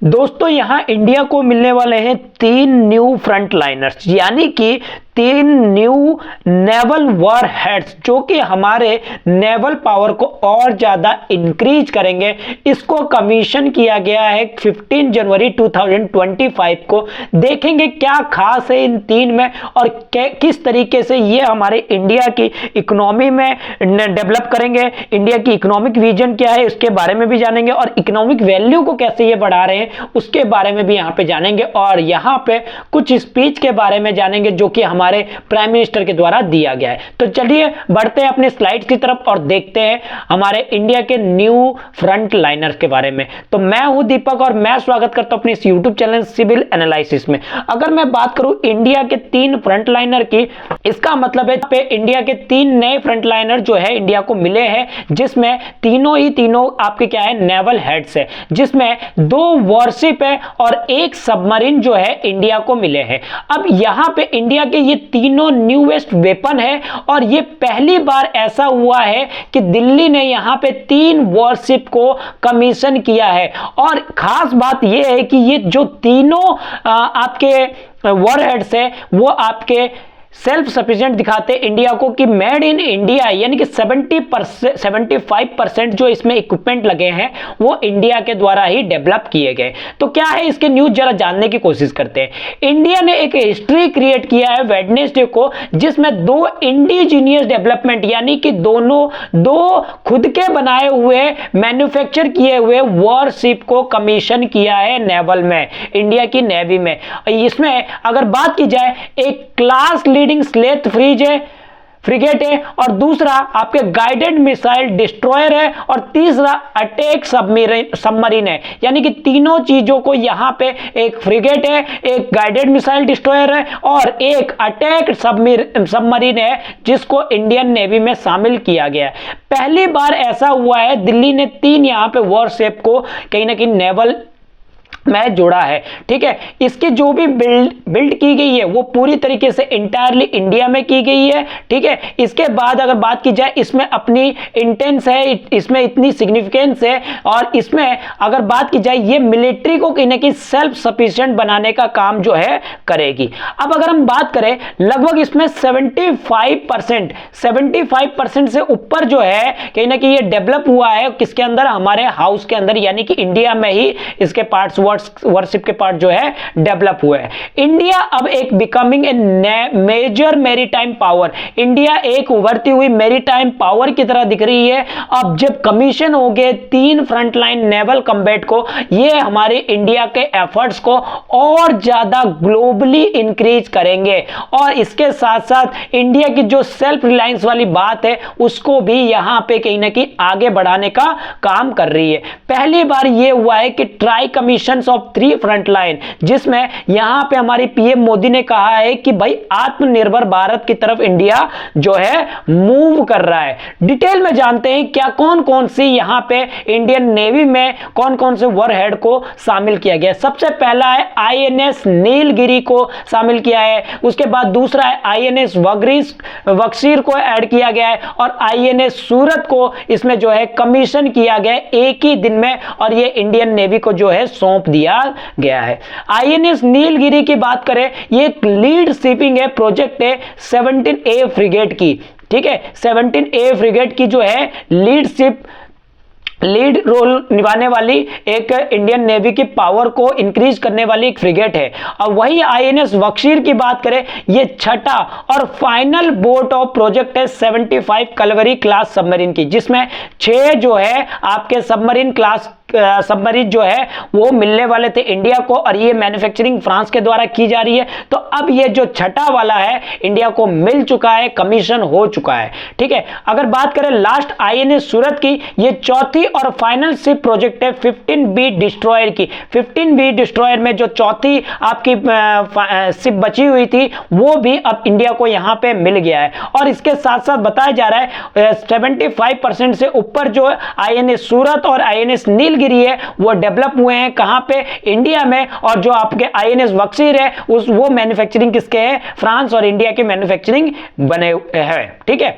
दोस्तों यहां इंडिया को मिलने वाले हैं 3 न्यू फ्रंट लाइनर्स, यानी कि 3 न्यू नेवल वॉर हेड्स, जो कि हमारे नेवल पावर को और ज्यादा इंक्रीज करेंगे। इसको कमीशन किया गया है 15 जनवरी 2025 को। देखेंगे क्या खास है इन 3 में और किस तरीके से ये हमारे इंडिया की इकोनॉमी में डेवलप करेंगे, इंडिया की इकोनॉमिक विजन क्या है उसके बारे में भी जानेंगे, और इकोनॉमिक वैल्यू को कैसे ये बढ़ा रहे हैं उसके बारे में भी यहां पे जानेंगे, और यहां पे कुछ स्पीच के बारे में जानेंगे जो कि हमारे प्राइम मिनिस्टर के द्वारा दिया गया है। तो चलिए बढ़ते हैं अपने स्लाइड्स की तरफ और देखते हैं हमारे इंडिया के न्यू फ्रंट लाइनर्स के बारे में। तो मैं हूं दीपक और मैं स्वागत करता हूं अपने इस यूट्यूब चैनल सिविल एनालिसिस में। अगर मैं बात करूं इंडिया के 3 फ्रंट लाइनर की, इसका मतलब है पे इंडिया के 3 नए फ्रंट लाइनर जो है इंडिया को मिले हैं, जिसमें तीनों आपके क्या है, नेवल हेड्स है, जिसमें 2 वॉरशिप है और 1 सबमरीन जो है इंडिया को मिले हैं। अब यहां पे इंडिया के ये तीनों न्यूएस्ट वेपन है और ये पहली बार ऐसा हुआ है कि दिल्ली ने यहां पे 3 वॉरशिप को कमीशन किया है। और खास बात यह है कि ये जो तीनों आपके वॉरहेड्स है वो आपके सेल्फ सफिशिएंट दिखाते इंडिया को कि मेड इन इंडिया, यानी कि 75% जो इसमें इक्विपमेंट लगे हैं वो इंडिया के द्वारा ही डेवलप किए गए। तो क्या है इसके न्यूज, जरा जानने की कोशिश करते हैं। इंडिया ने एक हिस्ट्री क्रिएट किया है वेडनेसडे को, जिसमें 2 इंडिजीनियस डेवलपमेंट, यानी कि दो खुद के बनाए हुए मैन्युफैक्चर किए हुए वॉरशिप को कमीशन किया है नेवल में, इंडिया की नेवी में। इसमें अगर बात की जाए, एक क्लास लीडिंग स्लेथ फ्रिगेट है, और दूसरा आपके गाइडेड मिसाइल डिस्ट्रॉयर है, और तीसरा अटैक सबमरीन है। यानी कि तीनों चीजों को यहां पे, एक फ्रिगेट है, एक गाइडेड मिसाइल डिस्ट्रॉयर है और एक अटैक सबमरीन है, जिसको इंडियन नेवी में शामिल किया गया है। पहली बार ऐसा हुआ है, दिल्ली ने 3 यहां पे वॉरशिप को कहीं ना कहीं नेवल में जोड़ा है। ठीक है, इसकी जो भी बिल्ड की गई है वो पूरी तरीके से इंटायरली इंडिया में की गई है। ठीक है, इसके बाद अगर बात की जाए, इसमें अपनी इंटेंस है, इसमें इतनी सिग्निफिकेंस है, और इसमें अगर बात की जाए ये मिलिट्री को कहीं ना कहीं सेल्फ सफिशिएंट बनाने का काम जो है करेगी। अब अगर हम बात करें, लगभग इसमें 75% से ऊपर जो है कहीं ना कहीं ये डेवलप हुआ है, किसके अंदर, हमारे हाउस के अंदर, यानी कि इंडिया में ही इसके पार्ट्स वॉरशिप के पार्ट जो है डेवलप हुए हैं। इंडिया अब एक becoming a major maritime power, India एक उभरती हुई मैरीटाइम पावर की तरह दिख रही है। अब जब कमीशन हो गए 3 फ्रंटलाइन नेवल कॉम्बैट को, ये हमारे इंडिया के एफर्ट्स को और ज्यादा ग्लोबली इंक्रीज करेंगे, और इसके साथ साथ इंडिया की जो सेल्फ रिलायंस वाली बात है उसको भी यहां पे कहीं ना कहीं आगे बढ़ाने का काम कर रही है। पहली बार यह हुआ है कि ट्राई कमीशन ऑफ 3 फ्रंटलाइन, जिसमें यहां पे हमारी पीएम मोदी ने कहा है कि भाई आत्मनिर्भर भारत की तरफ इंडिया जो है मूव कर रहा है। डिटेल में जानते हैं क्या कौन सी यहां पे इंडियन नेवी में कौन से वॉरहेड को शामिल किया गया। सबसे पहला है आईएनएस नीलगिरी को शामिल किया है, उसके बाद दूसरा है आईएनएस बक्सीर को ऐड किया गया है, और आईएनएस सूरत को इसमें जो है कमीशन किया गया एक ही दिन में, और ये इंडियन नेवी को जो है सौंप दिया गया है। आईएनएस नीलगिरी की बात करें, ये एक लीड शिपिंग है, प्रोजेक्ट है 17A फ्रिगेट की। ठीक है, 17A फ्रिगेट की जो है लीड रोल निभाने वाली एक इंडियन नेवी की पावर को इंक्रीज करने वाली एक फ्रिगेट है। और वही आईएनएस बक्सीर की बात करें, ये छठा और फाइनल बोट ऑफ प्रोजेक्ट है 75 कलवरी क्लास सबमरीन की, जिसमें 6 जो है आपके सबमरीन क्लास सबमरीन जो है वो मिलने वाले थे इंडिया को, और ये मैन्युफैक्चरिंग फ्रांस के द्वारा की जा रही है। तो अब ये जो छठा वाला है इंडिया को मिल चुका है, कमीशन हो चुका है। ठीक है, अगर बात करें लास्ट आईएनएस सूरत की, ये चौथी और फाइनल शिप प्रोजेक्ट है 15B डिस्ट्रॉयर की। 15B डिस्ट्रॉयर में जो चौथी आपकी शिप बची हुई थी वो भी अब इंडिया को यहां पे मिल गया है। और इसके साथ साथ बताया जा रहा है 75% से ऊपर जो आईएनएस सूरत और आईएनएस नीलगिरी है वो डेवलप हुए हैं, कहां पे, इंडिया में। और जो आपके आईएनएस बक्सीर है वो मैन्युफैक्चरिंग किसके है, फ्रांस और इंडिया के मैन्युफैक्चरिंग बने हैं। ठीक है,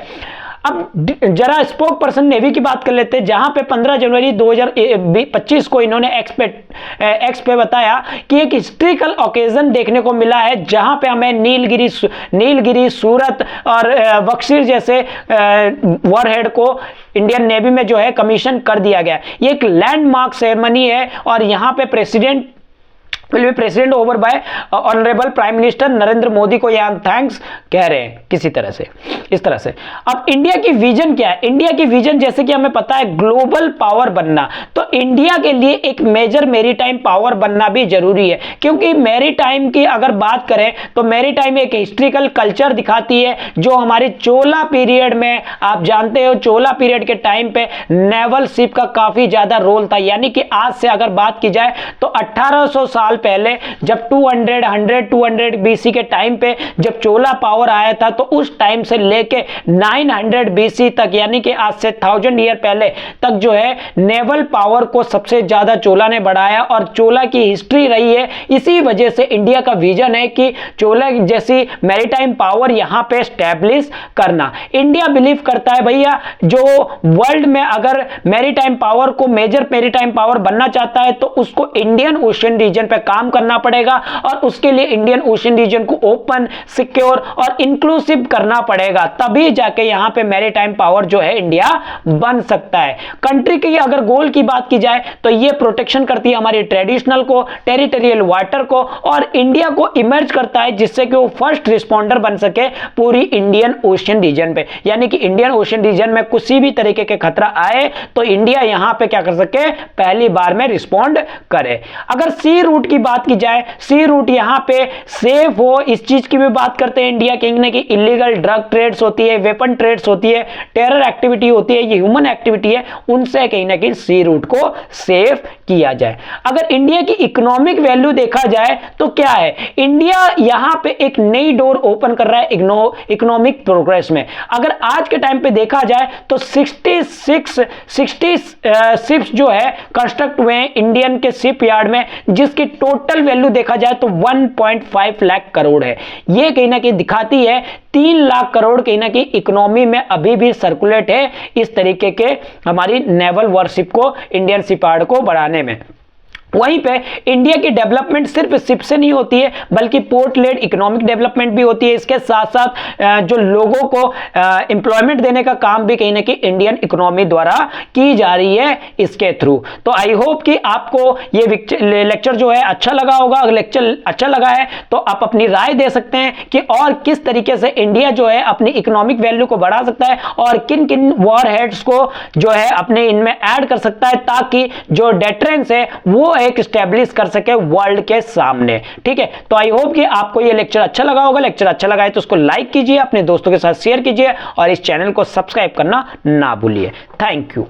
अब जरा स्पोक पर्सन नेवी की बात कर लेते हैं, जहां पे 15 जनवरी 2025 को इन्होंने एक्स पे बताया कि एक हिस्ट्रिकल ओकेजन देखने को मिला है, जहां पे हमें नीलगिरी, सूरत और बक्सर जैसे वॉरहेड को इंडियन नेवी में जो है कमीशन कर दिया गया। ये एक लैंडमार्क सेरेमनी है और यहां पे president over by honourable prime minister Narendra Modi को यहां थैंक्स कह रहे हैं किसी तरह से, इस तरह से। अब इंडिया की विजन क्या है? इंडिया की विजन जैसे कि हमें पता है ग्लोबल पावर बनना, तो इंडिया के लिए एक मेजर मैरीटाइम पावर बनना भी जरूरी है, क्योंकि मैरीटाइम की अगर बात करें तो मैरीटाइम एक हिस्ट्रिकल कल्चर दिखाती है जो हमारे चोला पीरियड में, आप जानते हो चोला पीरियड के टाइम पे नेवल शिप का काफी ज्यादा रोल था। यानी कि आज से अगर बात की जाए तो 1800 साल पहले जब 200 बीसी के टाइम पे जब चोला पावर आया था, तो उस टाइम से लेके 900 बीसी तक, यानी कि आज से 1000 ईयर पहले तक जो है नेवल पावर को सबसे ज्यादा चोला ने बढ़ाया और चोला की हिस्ट्री रही है। इसी वजह से इंडिया का विजन है कि चोला जैसी मैरीटाइम पावर यहां पे स्टैब्लिश करना। इंडिया बिलीव करता है भैया, जो वर्ल्ड में अगर मैरीटाइम पावर को मेजर मैरीटाइम पावर बनना चाहता है तो उसको इंडियन ओशन रीजन पे काम करना पड़ेगा और उसके लिए इंडियन ओशन रीजन को ओपन, सिक्योर और इंक्लूसिव करना पड़ेगा, तभी जाके यहां पे मैरीटाइम पावर जो है इंडिया बन सकता है। कंट्री की अगर गोल की बात की जाए तो ये प्रोटेक्शन करती है हमारी ट्रेडिशनल को, टेरिटोरियल वाटर को, और इंडिया को इमर्ज करता है जिससे कि वो फर्स्ट रिस्पॉन्डर बन सके पूरी इंडियन ओशन रीजन पे। यानी कि इंडियन ओशन रीजन में किसी भी तरीके के खतरा आए तो इंडिया यहां पे क्या कर सके, पहली बार में रिस्पॉन्ड करे। अगर सी रूट की बात की जाए, सी रूट यहां पे सेफ हो, इस चीज की भी बात करते हैं इंडिया किंग ने कि इलीगल ड्रग ट्रेड्स होती है, वेपन ट्रेड्स होती है, टेरर एक्टिविटी होती है, ये ह्यूमन एक्टिविटी है, उनसे कहीं ना कहीं सी रूट को सेफ किया जाए। अगर इंडिया की इकोनॉमिक वैल्यू देखा जाए तो क्या है, इंडिया यहां पे एक नई डोर ओपन कर रहा है इकोनॉमिक प्रोग्रेस में। अगर आज के टाइम पे देखा जाए तो 66 शिप्स जो है कंस्ट्रक्ट हुए हैं इंडियन के शिप यार्ड में, जिसकी टोटल वैल्यू देखा जाए तो 1.5 लाख करोड़ है। यह कहीं ना कहीं दिखाती है 3 लाख करोड़ कहीं ना कहीं इकोनॉमी में अभी भी सर्कुलेट है इस तरीके के हमारी नेवल वॉरशिप को, इंडियन शिपयार्ड को बढ़ाने में। वहीं पे इंडिया की डेवलपमेंट सिर्फ शिप से नहीं होती है, बल्कि पोर्ट लेड इकोनॉमिक डेवलपमेंट भी होती है। इसके साथ साथ जो लोगों को एम्प्लॉयमेंट देने का काम भी कहीं ना कहीं इंडियन इकोनॉमी द्वारा की जा रही है इसके थ्रू। तो आई होप कि आपको ये लेक्चर जो है अच्छा लगा होगा। अगर लेक्चर अच्छा लगा है तो आप अपनी राय दे सकते हैं कि और किस तरीके से इंडिया जो है अपनी इकोनॉमिक वैल्यू को बढ़ा सकता है और किन किन वॉर हेड्स को जो है अपने इनमें ऐड कर सकता है, ताकि जो डेटरेंस है वो एक स्टैब्लिश कर सके वर्ल्ड के सामने। ठीक है, तो आई होप कि आपको ये लेक्चर अच्छा लगा होगा। लेक्चर अच्छा लगा है तो उसको लाइक कीजिए, अपने दोस्तों के साथ शेयर कीजिए और इस चैनल को सब्सक्राइब करना ना भूलिए। Thank you.